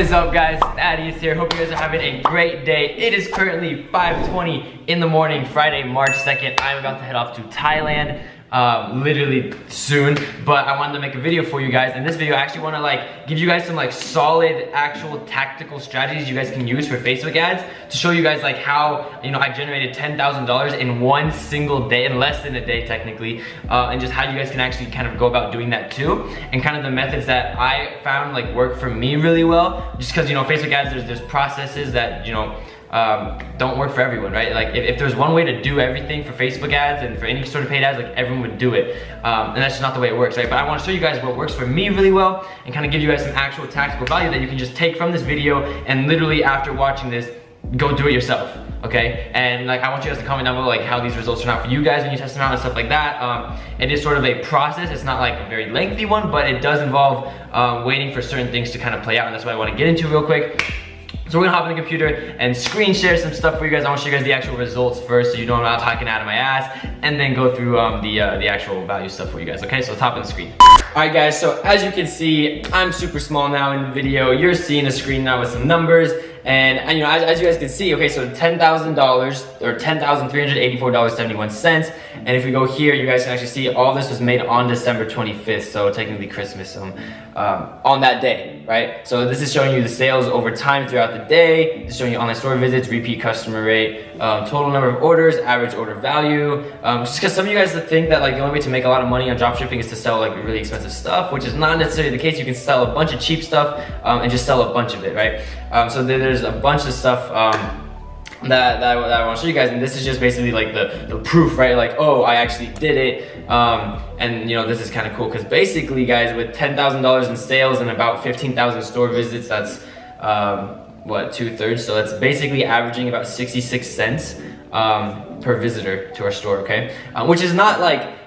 is up, guys? Thaddeus here. Hope you guys are having a great day. It is currently 5:20 in the morning, Friday, March 2nd. I'm about to head off to Thailand literally soon, but I wanted to make a video for you guys. In this video, I actually want to give you guys some solid, actual tactical strategies you guys can use for Facebook ads to show you guys how I generated $10,000 in one single day, in less than a day technically, and just how you guys can actually kind of go about doing that too, and kind of the methods that I found work for me really well. Just because Facebook ads, there's processes that don't work for everyone, right? If there's one way to do everything for Facebook ads and for any sort of paid ads, everyone would do it, and that's just not the way it works, right? But I want to show you guys what works for me really well and kind of give you guys some actual tactical value that you can just take from this video and literally after watching this, go do it yourself, okay? And I want you guys to comment down below how these results turn out for you guys when you test them out and stuff like that. It is sort of a process. It's not a very lengthy one, but it does involve waiting for certain things to kind of play out, and that's what I want to get into real quick. So we're gonna hop on the computer and screen share some stuff for you guys. I want to show you guys the actual results first, so you know I'm not talking out of my ass, and then go through the actual value stuff for you guys. Okay, so let's hop on the screen. All right, guys. So as you can see, I'm super small now in the video. You're seeing a screen now with some numbers, and as you guys can see, okay, so $10,000 or $10,384.71. And if we go here, you guys can actually see all this was made on December 25th, so technically Christmas on that day, right? So this is showing you the sales over time throughout the day. It's showing you online store visits, repeat customer rate, total number of orders, average order value. Just because some of you guys think that the only way to make a lot of money on dropshipping is to sell really expensive stuff, which is not necessarily the case. You can sell a bunch of cheap stuff and just sell a bunch of it, right? So there's a bunch of stuff that I want to show you guys, and this is just basically the proof, right? Oh, I actually did it, and this is kind of cool because basically, guys, with $10,000 in sales and about 15,000 store visits, that's what, 2/3, so that's basically averaging about 66 cents per visitor to our store, okay? Which is not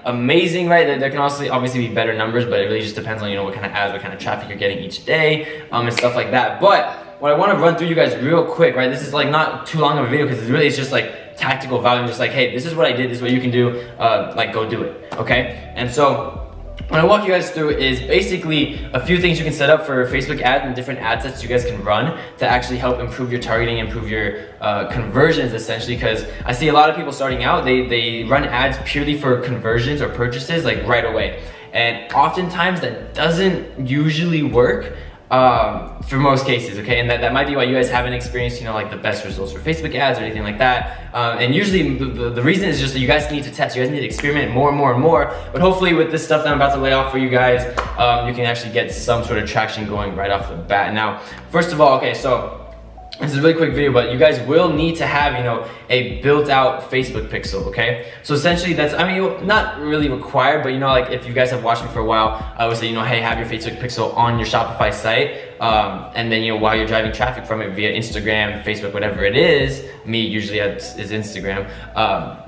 amazing, right? There can also obviously be better numbers, but it really just depends on what kind of ads, what kind of traffic you're getting each day, and stuff like that. But what I want to run through you guys real quick, right? This is not too long of a video because it's just tactical value, just hey, this is what I did, this is what you can do, go do it, okay? And so what I walk you guys through is basically a few things you can set up for Facebook ads and different ad sets you guys can run to actually help improve your targeting, improve your conversions essentially, because I see a lot of people starting out, they run ads purely for conversions or purchases right away. And oftentimes that doesn't usually work for most cases, okay? And that might be why you guys haven't experienced, the best results for Facebook ads or anything like that. And usually the reason is just that you guys need to test, you guys need to experiment more and more and more. But hopefully with this stuff that I'm about to lay off for you guys, you can actually get some sort of traction going right off the bat. Now, first of all, okay, so this is a really quick video, but you guys will need to have, a built-out Facebook pixel, okay? So essentially that's, not really required, but if you guys have watched me for a while, I would say, hey, have your Facebook pixel on your Shopify site, and then, while you're driving traffic from it via Instagram, Facebook, whatever it is, me usually is Instagram,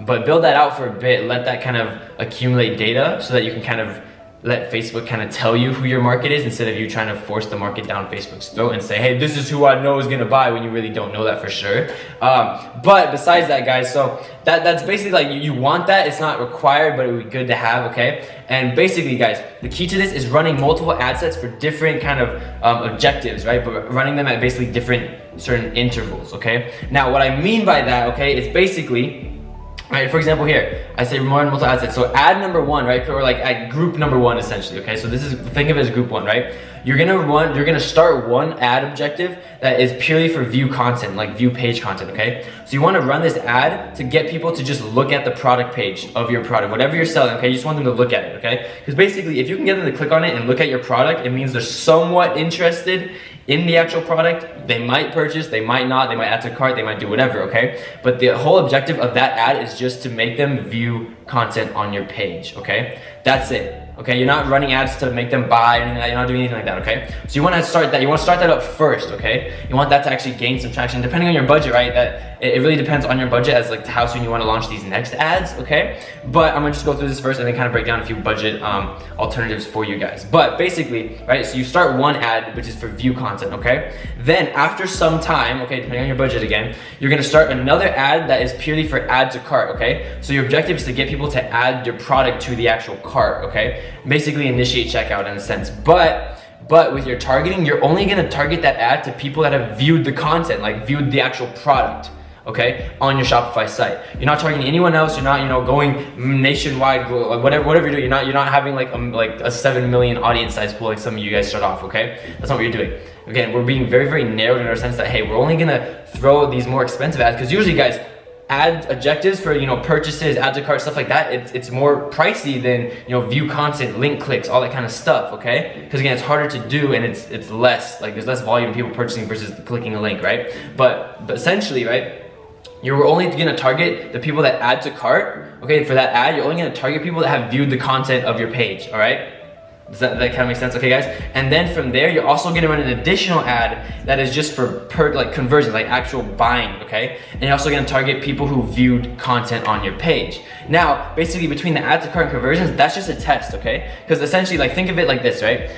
but build that out for a bit, let that kind of accumulate data so that you can kind of let Facebook kind of tell you who your market is instead of you trying to force the market down Facebook's throat and say, hey, this is who I know is gonna buy, when you really don't know that for sure. But besides that, guys, so that's basically you want that. It's not required, but it would be good to have, okay? And basically, guys, the key to this is running multiple ad sets for different kind of objectives, right? But running them at basically different certain intervals, okay? Now, what I mean by that, okay, is basically, right, for example here, I say run multiple ad sets. So ad number one, right, or at group number one essentially, okay? So this is, think of it as group one, right? You're gonna start one ad objective that is purely for view content, view page content, okay? So you wanna run this ad to get people to just look at the product page of your product, whatever you're selling, okay? You just want them to look at it, okay? Because basically, if you can get them to click on it and look at your product, it means they're somewhat interested in the actual product. They might purchase, they might not, they might add to cart, they might do whatever, okay? But the whole objective of that ad is just to make them view content on your page, okay? That's it. Okay, you're not running ads to make them buy or anything like that. You're not doing anything like that, okay? So you want to start that. You want to start that up first, okay? You want that to actually gain some traction, depending on your budget, right? It really depends on your budget as to how soon you want to launch these next ads, okay? But I'm gonna just go through this first and then kind of break down a few budget alternatives for you guys. But basically, right? So you start one ad which is for view content, okay? Then after some time, okay, depending on your budget again, you're gonna start another ad that is purely for add to cart, okay? So your objective is to get people to add your product to the actual cart, okay? Basically initiate checkout in a sense. But But with your targeting, you're only gonna target that ad to people that have viewed the content, like viewed the actual product, okay, on your Shopify site. You're not targeting anyone else. You're not, you know, going nationwide, like whatever you do. You're not having like a 7 million audience size pool like some of you guys start off, okay? That's not what you're doing. Again, we're being very, very narrowed in our sense that, hey, we're only gonna throw these more expensive ads, because usually, guys, ad objectives for, you know, purchases, add to cart, stuff like that, it's more pricey than, you know, view content, link clicks, all that kind of stuff, okay? Because again, it's harder to do, and it's less, like there's less volume of people purchasing versus clicking a link, right? But essentially, right, you're only gonna target the people that add to cart, okay? For that ad, you're only gonna target people that have viewed the content of your page, all right? Does that kind of make sense? Okay, guys? And then from there, you're also gonna run an additional ad that is just for like conversions, like actual buying, okay? And you're also gonna target people who viewed content on your page. Now, basically between the add to cart and conversions, that's just a test, okay? Because essentially, like think of it like this, right?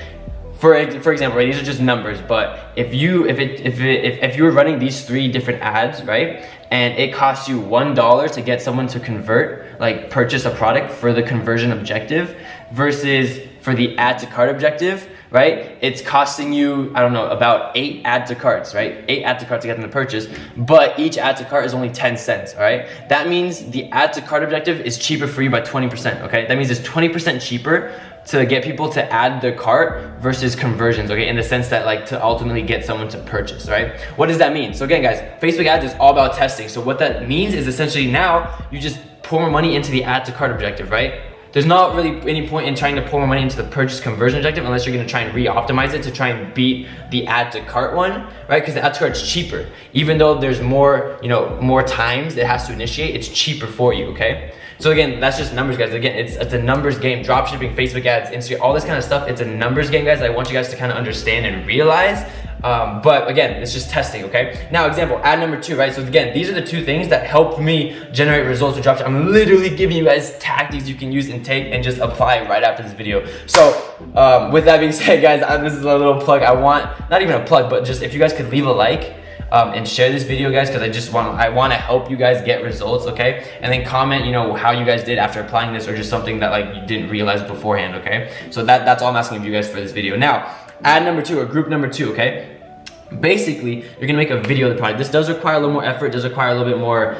For example, right, these are just numbers, but if you were running these 3 different ads, right, and it costs you $1 to get someone to convert, like purchase a product for the conversion objective, versus for the add to cart objective, right, it's costing you, I don't know, about 8 add to carts, right? 8 add to carts to get them to purchase, but each add to cart is only 10 cents, all right? That means the add to cart objective is cheaper for you by 20%, okay? That means it's 20% cheaper to get people to add their cart versus conversions, okay? In the sense that, like, to ultimately get someone to purchase, right? What does that mean? So again, guys, Facebook ads is all about testing. So what that means is essentially now you just pour more money into the add to cart objective, right? There's not really any point in trying to pour more money into the purchase conversion objective unless you're gonna try and re-optimize it to try and beat the add to cart one, right? Because the add to cart is cheaper. Even though there's more, you know, more times it has to initiate, it's cheaper for you, okay? So again, that's just numbers, guys. Again, it's a numbers game. Dropshipping, Facebook ads, Instagram, all this kind of stuff, it's a numbers game, guys. I want you guys to kind of understand and realize. But again, it's just testing, okay? Now, example, ad number 2, right? So again, these are the 2 things that helped me generate results with Dropshipping. I'm literally giving you guys tactics you can use and take and just apply right after this video. So with that being said, guys, this is a little plug. I want, not even a plug, but just if you guys could leave a like, and share this video, guys, because I want to help you guys get results, okay? And then comment, you know, how you guys did after applying this, or just something that like you didn't realize beforehand, okay? So that's all I'm asking of you guys for this video. Now, ad number 2 or group number 2, okay? Basically, you're gonna make a video of the product. This does require a little more effort, does require a little bit more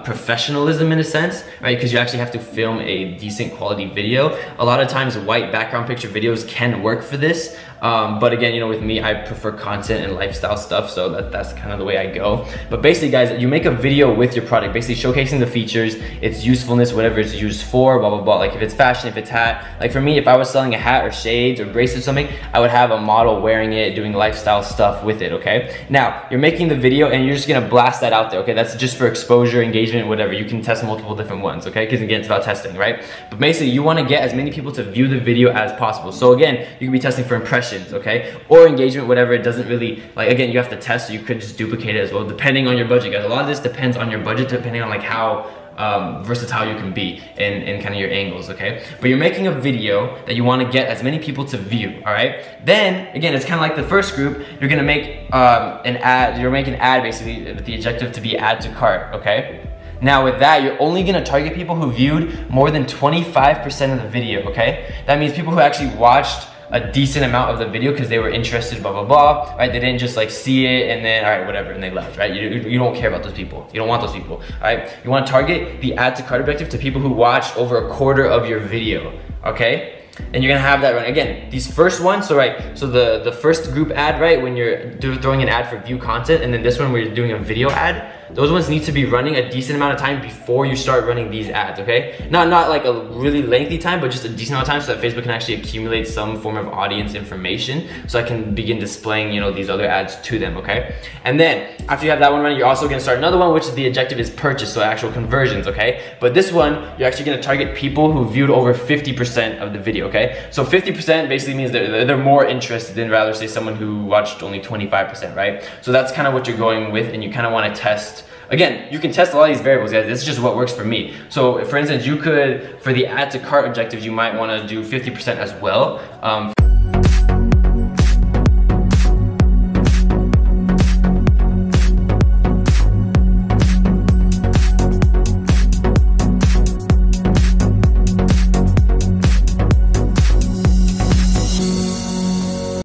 professionalism in a sense, right? Because you actually have to film a decent quality video. A lot of times white background picture videos can work for this. But again, you know, with me, I prefer content and lifestyle stuff, so that's kind of the way I go. But basically, guys, you make a video with your product, basically showcasing the features, its usefulness, whatever it's used for, blah, blah, blah. Like if it's fashion, if it's hat. Like for me, if I was selling a hat or shades or bracelets or something, I would have a model wearing it, doing lifestyle stuff with it, okay? Now, you're making the video and you're just gonna blast that out there, okay? That's just for exposure, engagement, whatever. You can test multiple different ones, okay? Because again, it's about testing, right? But basically, you wanna get as many people to view the video as possible. So again, you can be testing for impressions, okay? Or engagement, whatever. It doesn't really, like, again, you have to test, so you could just duplicate it as well, depending on your budget, guys. A lot of this depends on your budget, depending on like how versatile you can be in kind of your angles, okay? But you're making a video that you want to get as many people to view, all right? Then, again, it's kind of like the first group. You're going to make an ad. You're making an ad, basically, with the objective to be add to cart, okay? Now with that, you're only gonna target people who viewed more than 25% of the video, okay? That means people who actually watched a decent amount of the video because they were interested, blah, blah, blah, right? They didn't just like see it and then, all right, whatever, and they left, right? You don't care about those people. You don't want those people, all right? You wanna target the add to cart objective to people who watched over a quarter of your video, okay? And you're gonna have that run. Again, these first ones, so right, so the first group ad, right, when you're throwing an ad for view content, and then this one where you're doing a video ad, those ones need to be running a decent amount of time before you start running these ads, okay? Not like a really lengthy time, but just a decent amount of time so that Facebook can actually accumulate some form of audience information so I can begin displaying, you know, these other ads to them, okay? And then after you have that one running, you're also gonna start another one, which is the objective is purchase, so actual conversions, okay? But this one, you're actually gonna target people who viewed over 50% of the video, okay? So 50% basically means they're more interested than rather say someone who watched only 25%, right? So that's kind of what you're going with, and you kind of want to test. Again, you can test a lot of these variables, guys. This is just what works for me. So for instance, you could, for the add to cart objectives, you might want to do 50% as well